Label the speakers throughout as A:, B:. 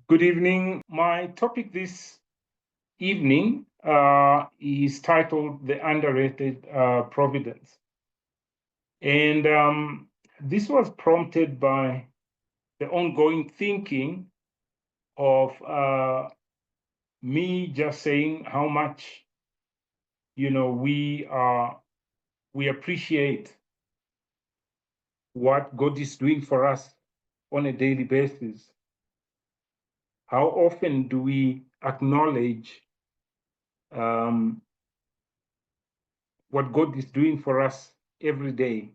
A: Good evening. My topic this evening is titled The Underrated Providence. And this was prompted by the ongoing thinking of me just saying how much, we appreciate what God is doing for us on a daily basis. How often do we acknowledge what God is doing for us every day?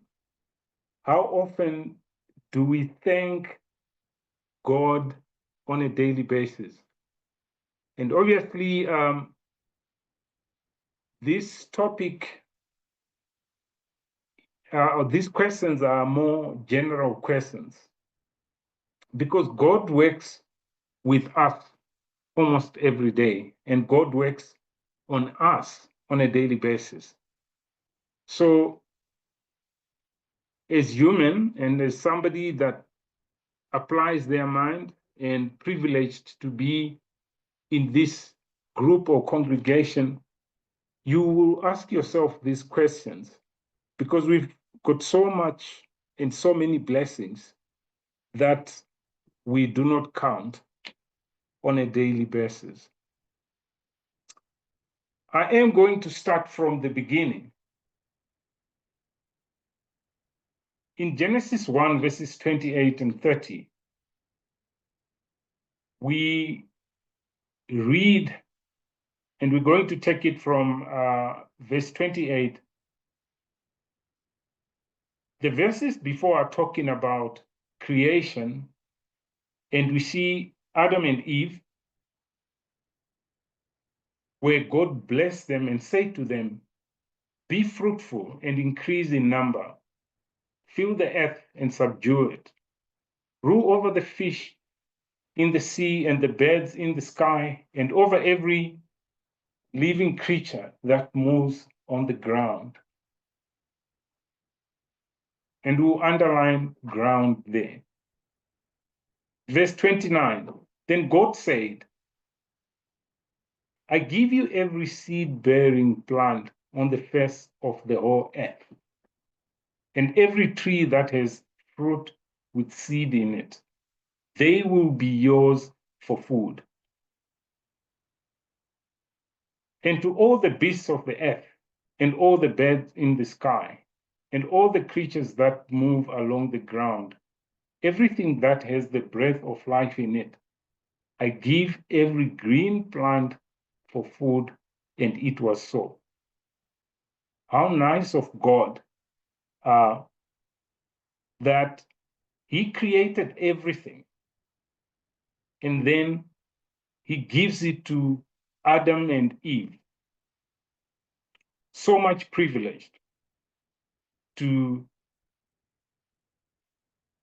A: How often do we thank God on a daily basis? And obviously, this topic, or these questions are more general questions because God works with us almost every day, and God works on us on a daily basis. So, as human and as somebody that applies their mind and privileged to be in this group or congregation, you will ask yourself these questions because we've got so much and so many blessings that we do not count on a daily basis. I am going to start from the beginning. In Genesis 1, verses 28 and 30, we read, and we're going to take it from verse 28. The verses before are talking about creation, and we see Adam and Eve, where God blessed them and said to them, "Be fruitful and increase in number, fill the earth and subdue it, rule over the fish in the sea and the birds in the sky, and over every living creature that moves on the ground." And we'll underline ground there. Verse 29, then God said, "I give you every seed-bearing plant on the face of the whole earth, and every tree that has fruit with seed in it. They will be yours for food. And to all the beasts of the earth, and all the birds in the sky, and all the creatures that move along the ground, everything that has the breath of life in it, I give every green plant for food." And it was so. How nice of God that He created everything, and then He gives it to Adam and Eve. So much privileged to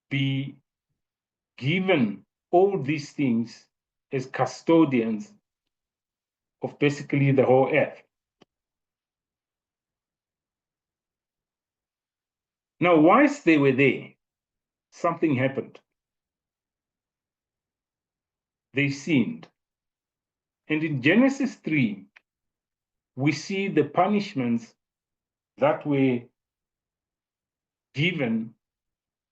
A: be given all these things as custodians of basically the whole earth. Now, whilst they were there, something happened. They sinned. And in Genesis 3, we see the punishments that were given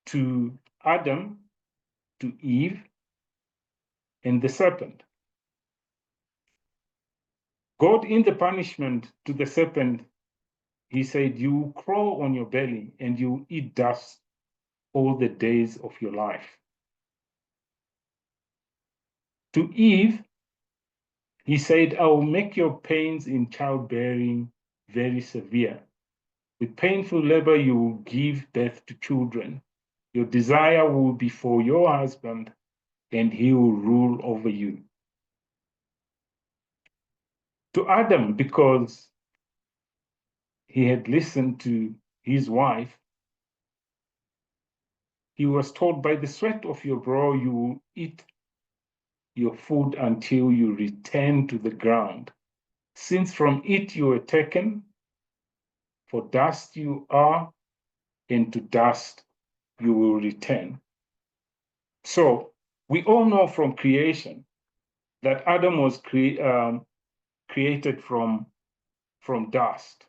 A: to Adam, to Eve, and the serpent. God, in the punishment to the serpent, He said, "You will crawl on your belly and you will eat dust all the days of your life." To Eve, He said, "I will make your pains in childbearing very severe. With painful labor, you will give birth to children. Your desire will be for your husband, and he will rule over you." To Adam, because he had listened to his wife, he was told, "By the sweat of your brow, you will eat your food until you return to the ground. Since from it you were taken, for dust you are, and to dust you will return." So we all know from creation that Adam was created from dust.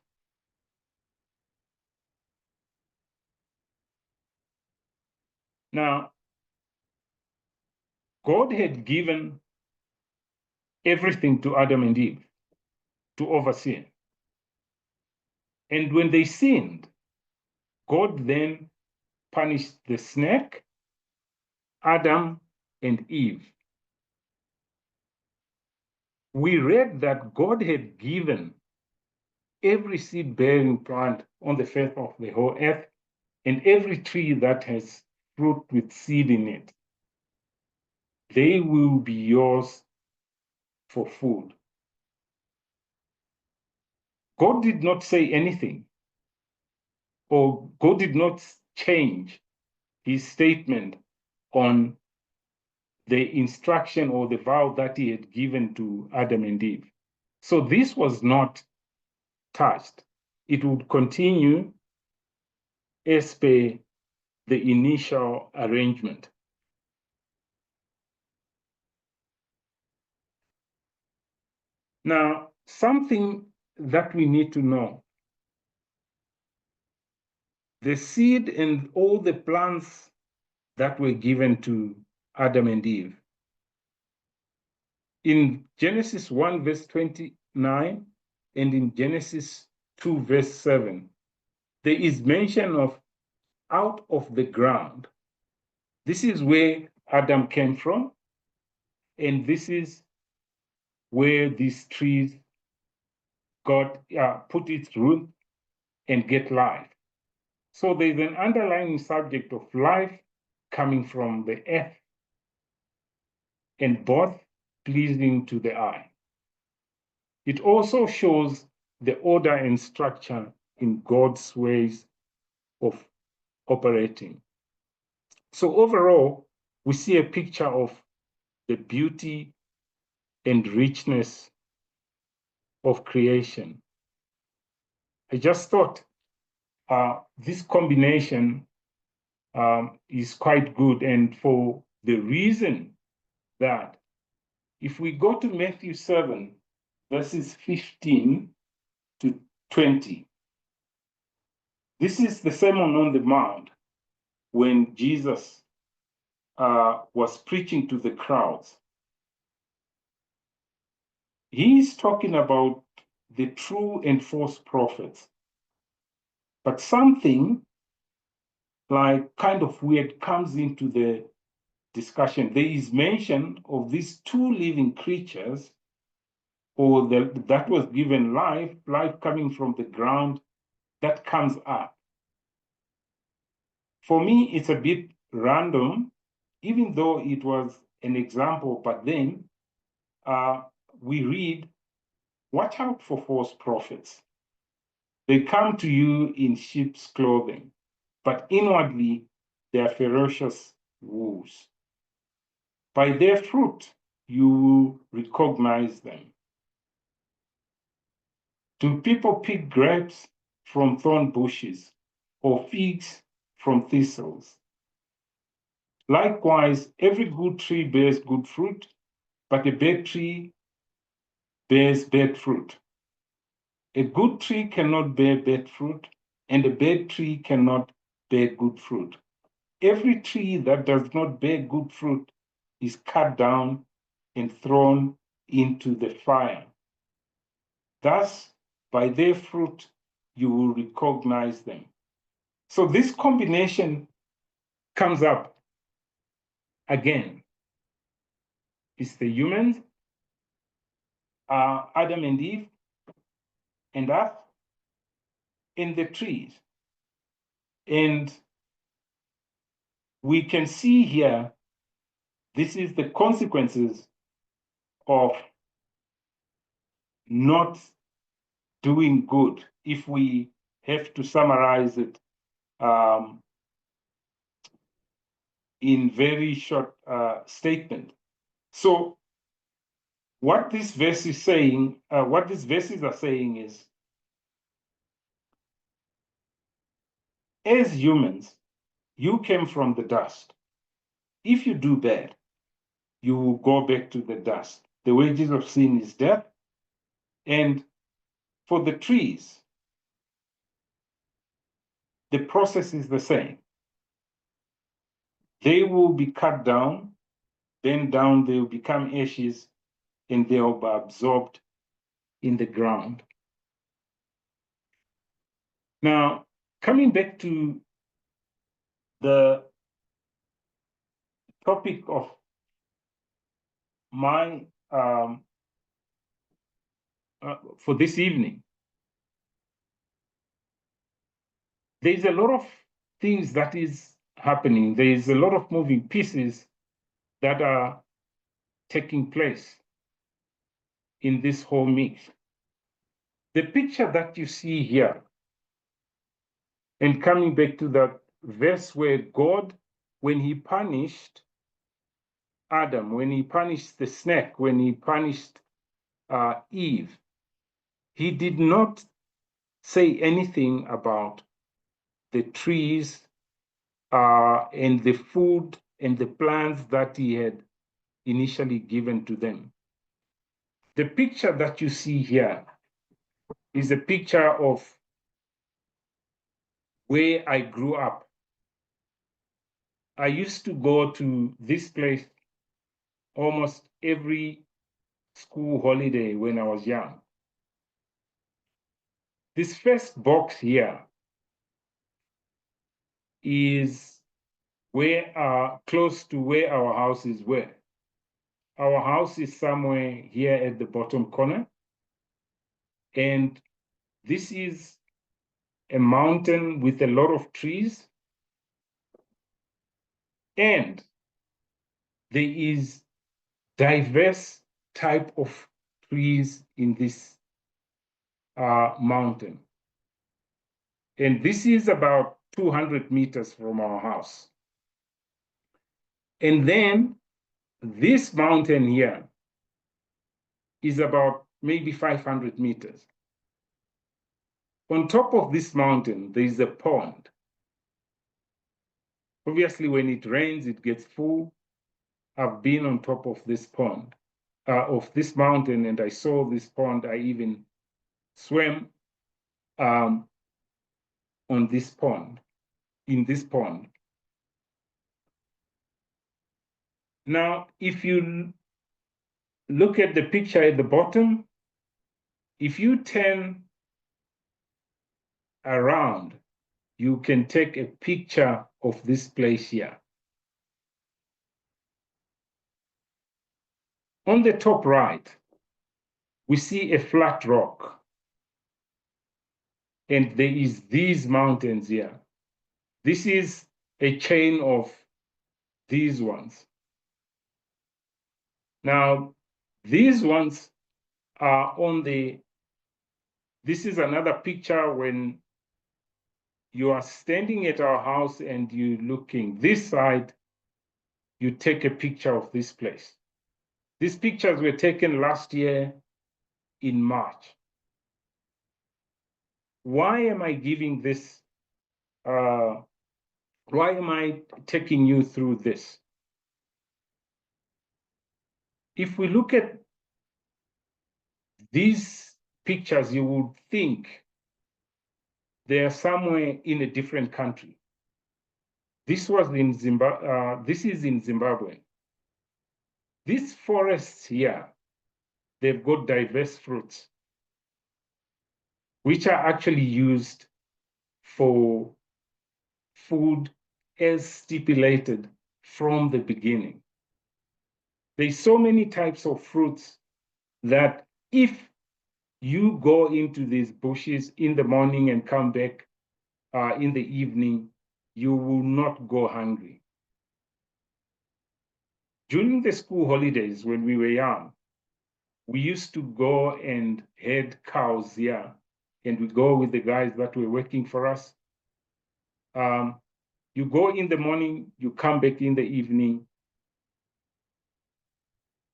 A: Now, God had given everything to Adam and Eve to oversee. And when they sinned, God then punished the snake, Adam, and Eve. We read that God had given every seed-bearing plant on the face of the whole earth and every tree that has fruit with seed in it. They will be yours for food. God did not say anything, or God did not change his statement on the instruction or the vow that he had given to Adam and Eve. So this was not touched. It would continue as per the initial arrangement. Now, something that we need to know, the seed and all the plants that were given to Adam and Eve. In Genesis 1, verse 29, and in Genesis 2, verse 7, there is mention of out of the ground. This is where Adam came from, and this is where these trees put its root and get life. So there's an underlying subject of life coming from the earth, and both pleasing to the eye. It also shows the order and structure in God's ways of operating. So overall, we see a picture of the beauty and richness of creation. I just thought this combination is quite good, and for the reason that if we go to Matthew 7, verses 15 to 20, this is the Sermon on the Mount when Jesus was preaching to the crowds. He is talking about the true and false prophets. But something like kind of weird comes into the discussion. There is mention of these two living creatures, or that was given life coming from the ground that comes up. For me, it's a bit random, even though it was an example, but then we read, watch out for false prophets. They come to you in sheep's clothing, but inwardly they are ferocious wolves. By their fruit you will recognize them. Do people pick grapes from thorn bushes or figs from thistles? Likewise, every good tree bears good fruit, but a bad tree bears bad fruit. A good tree cannot bear bad fruit, and a bad tree cannot bear good fruit. Every tree that does not bear good fruit is cut down and thrown into the fire. Thus, by their fruit, you will recognize them. So this combination comes up again. It's the humans, Adam and Eve, and us, and the trees. And we can see here, this is the consequences of not doing good, if we have to summarize it in very short statement. So what this verse is saying, what these verses are saying is, as humans, you came from the dust. If you do bad, you will go back to the dust. The wages of sin is death. And for the trees, the process is the same. They will be cut down, bent down, they will become ashes, and they will be absorbed in the ground. Now, coming back to the topic of my for this evening, there's a lot of things that is happening. There's a lot of moving pieces that are taking place in this whole mix. The picture that you see here, and coming back to that verse where God, when he punished Adam, when he punished the snake, when he punished Eve, he did not say anything about the trees and the food and the plants that he had initially given to them. The picture that you see here is a picture of where I grew up. I used to go to this place almost every school holiday when I was young. This first box here is where close to where our houses were. Our house is somewhere here at the bottom corner. And this is a mountain with a lot of trees. And there is diverse type of trees in this mountain. And this is about 200 meters from our house. And then this mountain here is about maybe 500 meters. On top of this mountain, there is a pond. Obviously, when it rains, it gets full. I've been on top of this pond, of this mountain, and I saw this pond. I even swam on this pond, in this pond. Now, if you look at the picture at the bottom, if you turn around, you can take a picture of this place here. On the top right, we see a flat rock. And there is these mountains here. This is a chain of these ones. Now, these ones are on this is another picture when you are standing at our house and you're looking this side, you take a picture of this place. These pictures were taken last year in March. Why am I giving this? Why am I taking you through this? If we look at these pictures, you would think they are somewhere in a different country. This was in Zimbabwe. This is in Zimbabwe. These forests here, they've got diverse fruits, which are actually used for food as stipulated from the beginning. There's so many types of fruits that if you go into these bushes in the morning and come back in the evening, you will not go hungry. During the school holidays, when we were young, we used to go and head cows here, and we go with the guys that were working for us. You go in the morning, you come back in the evening.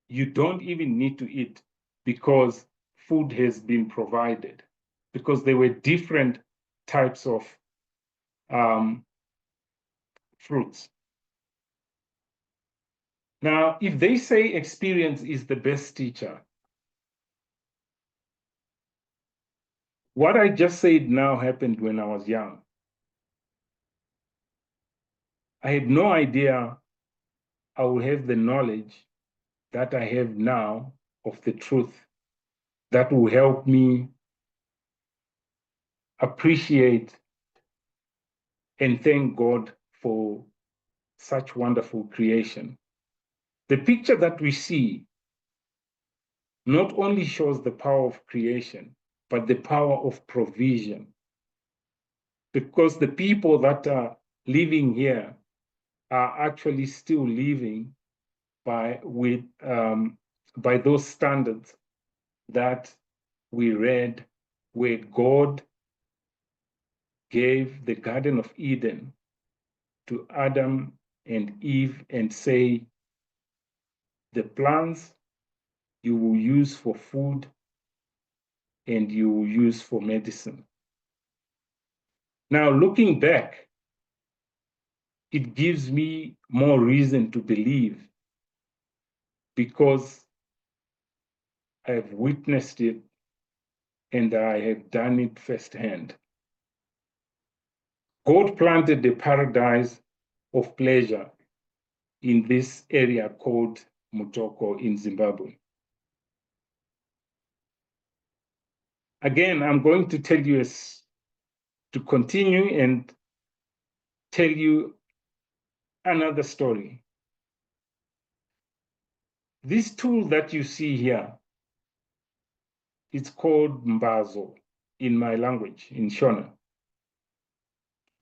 A: You don't even need to eat because food has been provided, because there were different types of fruits. Now, if they say experience is the best teacher, what I just said now happened when I was young. I had no idea I would have the knowledge that I have now of the truth that will help me appreciate and thank God for such wonderful creation. The picture that we see not only shows the power of creation, but the power of provision. Because the people that are living here are actually still living by those standards that we read, where God gave the Garden of Eden to Adam and Eve and say, the plants you will use for food and you will use for medicine. Now, looking back, it gives me more reason to believe because I have witnessed it and I have done it firsthand. God planted the paradise of pleasure in this area called Mutseka in Zimbabwe. Again, I'm going to tell you to continue and tell you another story. This tool that you see here, it's called mbazo in my language, in Shona.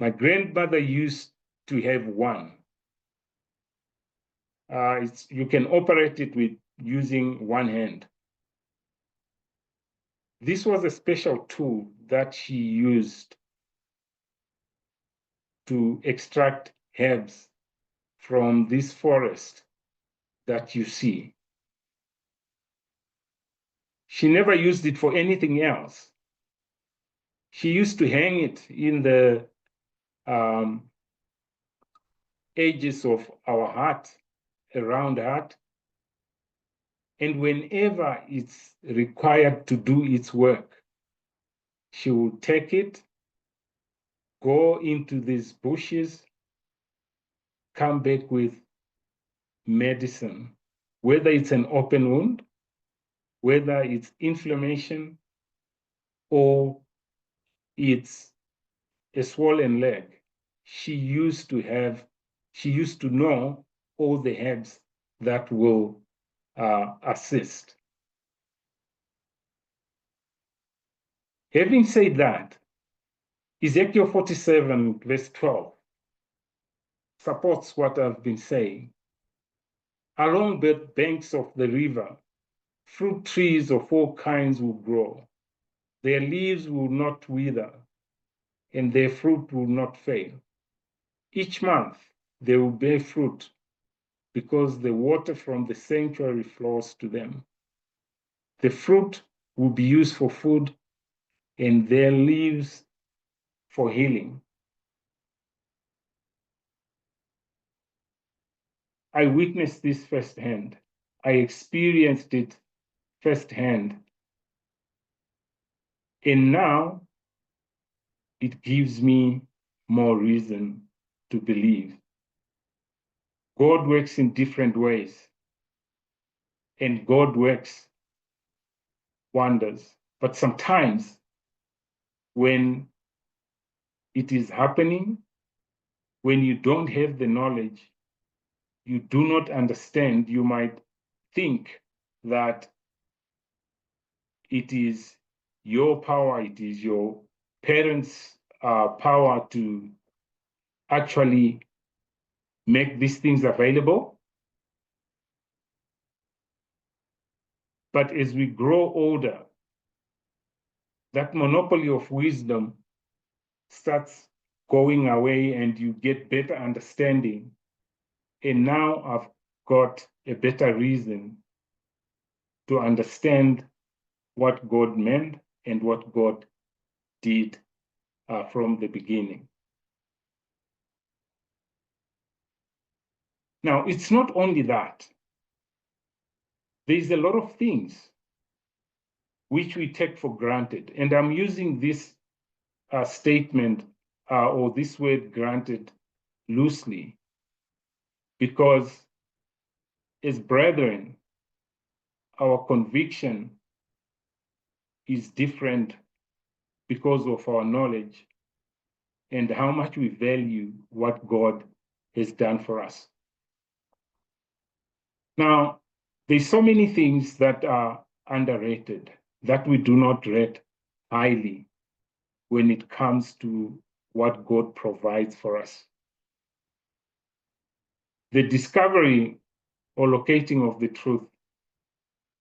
A: My grandmother used to have one. You can operate it with using one hand. This was a special tool that she used to extract herbs from this forest that you see. She never used it for anything else. She used to hang it in the edges of our hut, around hut. And whenever it's required to do its work, she will take it, go into these bushes, come back with medicine, whether it's an open wound, whether it's inflammation, or it's a swollen leg. She used to know all the herbs that will assist. Having said that, Ezekiel 47, verse 12, supports what I've been saying. Along the banks of the river, fruit trees of all kinds will grow. Their leaves will not wither, and their fruit will not fail. Each month they will bear fruit, because the water from the sanctuary flows to them. The fruit will be used for food, and their leaves for healing. I witnessed this firsthand. I experienced it firsthand. And now it gives me more reason to believe. God works in different ways, and God works wonders. But sometimes when it is happening, when you don't have the knowledge, you do not understand, you might think that it is your power, it is your parents' power to actually make these things available. But as we grow older, that monopoly of wisdom starts going away and you get better understanding. And now I've got a better reason to understand what God meant and what God did from the beginning. Now, it's not only that. there's a lot of things which we take for granted. And I'm using this statement or this word granted loosely because as brethren, our conviction is different because of our knowledge and how much we value what God has done for us. Now, there's so many things that are underrated that we do not rate highly when it comes to what God provides for us. The discovery or locating of the truth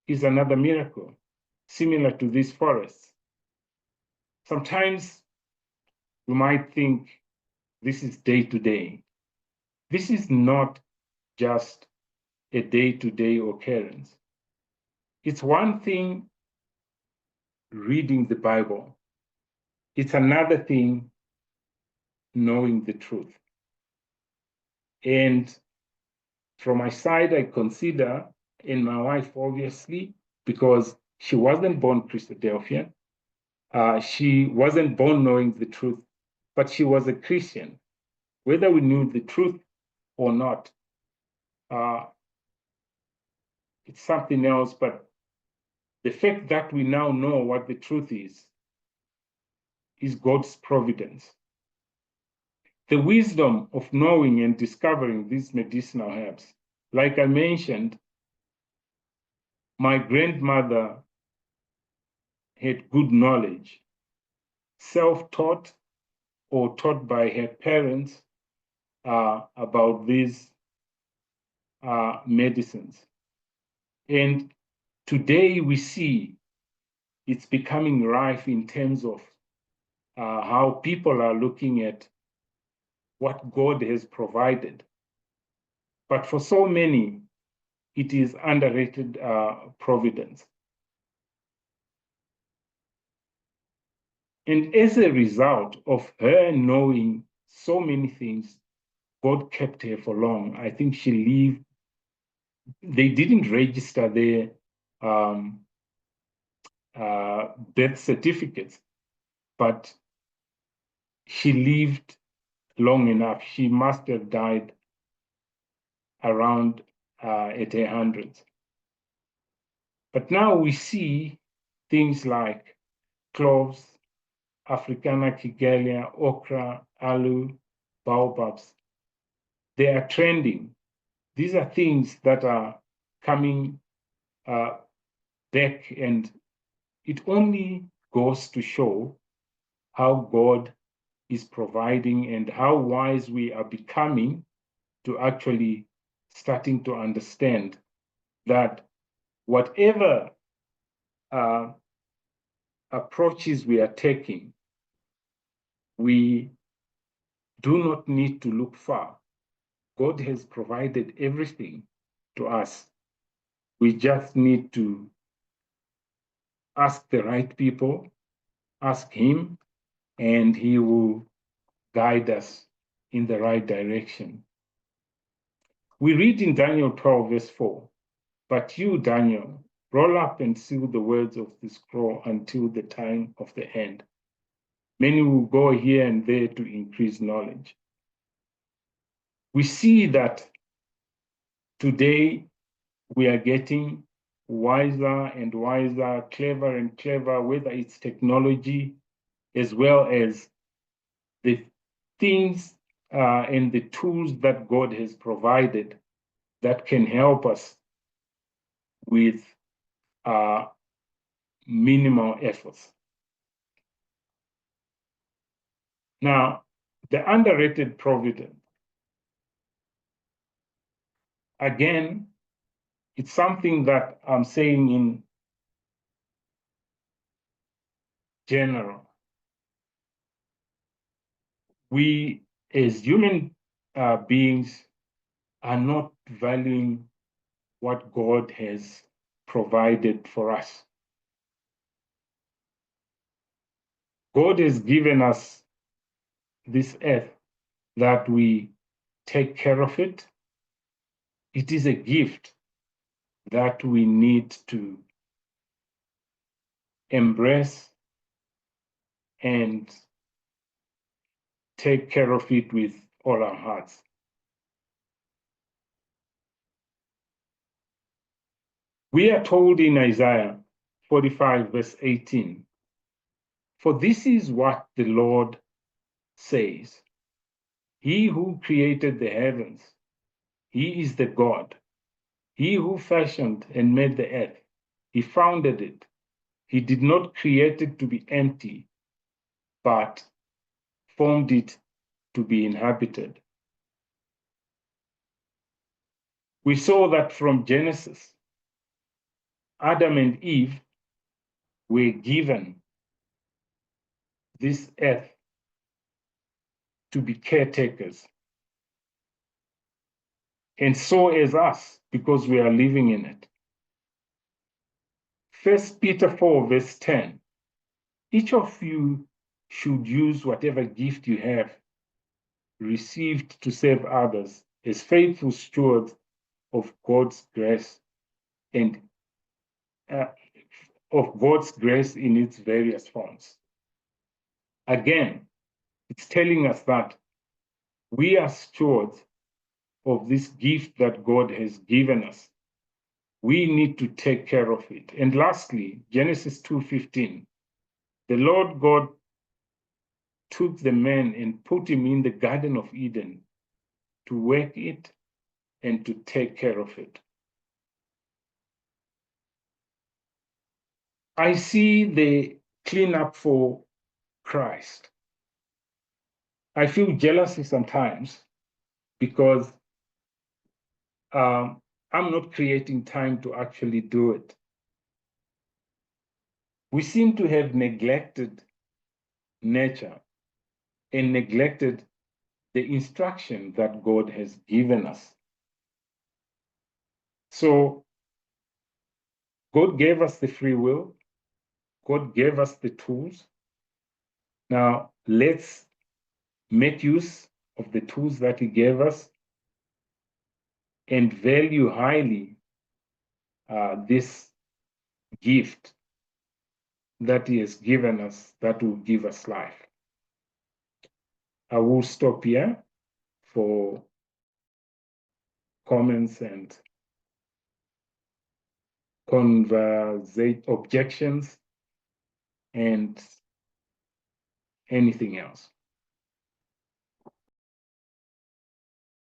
A: is another miracle, similar to these forests. Sometimes you might think this is day to day. This is not just a day-to-day occurrence. It's one thing reading the Bible. It's another thing knowing the truth. And from my side, I consider, and my wife, obviously, because she wasn't born Christadelphian, she wasn't born knowing the truth, but she was a Christian. Whether we knew the truth or not, it's something else, but the fact that we now know what the truth is God's providence. The wisdom of knowing and discovering these medicinal herbs. Like I mentioned, my grandmother had good knowledge, self-taught or taught by her parents about these medicines. And today we see it's becoming rife in terms of how people are looking at what God has provided. But for so many, it is underrated providence. And as a result of her knowing so many things, God kept her for long. I think she lived, they didn't register their death certificates, but she lived long enough. She must have died around at her hundreds. But now we see things like cloves, Africana Kigelia, okra, aloe, baobabs. They are trending. These are things that are coming back, and it only goes to show how God is providing and how wise we are becoming to actually starting to understand that whatever approaches we are taking, we do not need to look far. God has provided everything to us. We just need to ask the right people, ask Him, and He will guide us in the right direction. We read in Daniel 12, verse 4, but you, Daniel, roll up and seal the words of the scroll until the time of the end. Many will go here and there to increase knowledge. We see that today we are getting wiser and wiser, clever and clever, whether it's technology as well as the things and the tools that God has provided that can help us with minimal efforts. Now, the underrated providence. Again, it's something that I'm saying in general. We, as human beings, are not valuing what God has provided for us. God has given us this earth that we take care of it. It is a gift. that we need to embrace and take care of it with all our hearts. We are told in Isaiah 45, verse 18, "For this is what the Lord says, He who created the heavens, He is the God. He who fashioned and made the earth, He founded it. He did not create it to be empty, but formed it to be inhabited." We saw that from Genesis, Adam and Eve were given this earth to be caretakers. And so is us, because we are living in it. 1 Peter 4, verse 10, "Each of you should use whatever gift you have received to serve others as faithful stewards of God's grace and of God's grace in its various forms." Again, it's telling us that we are stewards of this gift that God has given us. We need to take care of it. And lastly, Genesis 2:15, "The Lord God took the man and put him in the Garden of Eden to work it and to take care of it." I see the cleanup for Christ. I feel jealousy sometimes because I'm not creating time to actually do it. We seem to have neglected nature and neglected the instruction that God has given us. So God gave us the free will. God gave us the tools. Now let's make use of the tools that He gave us and value highly this gift that He has given us that will give us life. I will stop here for comments and objections and anything else.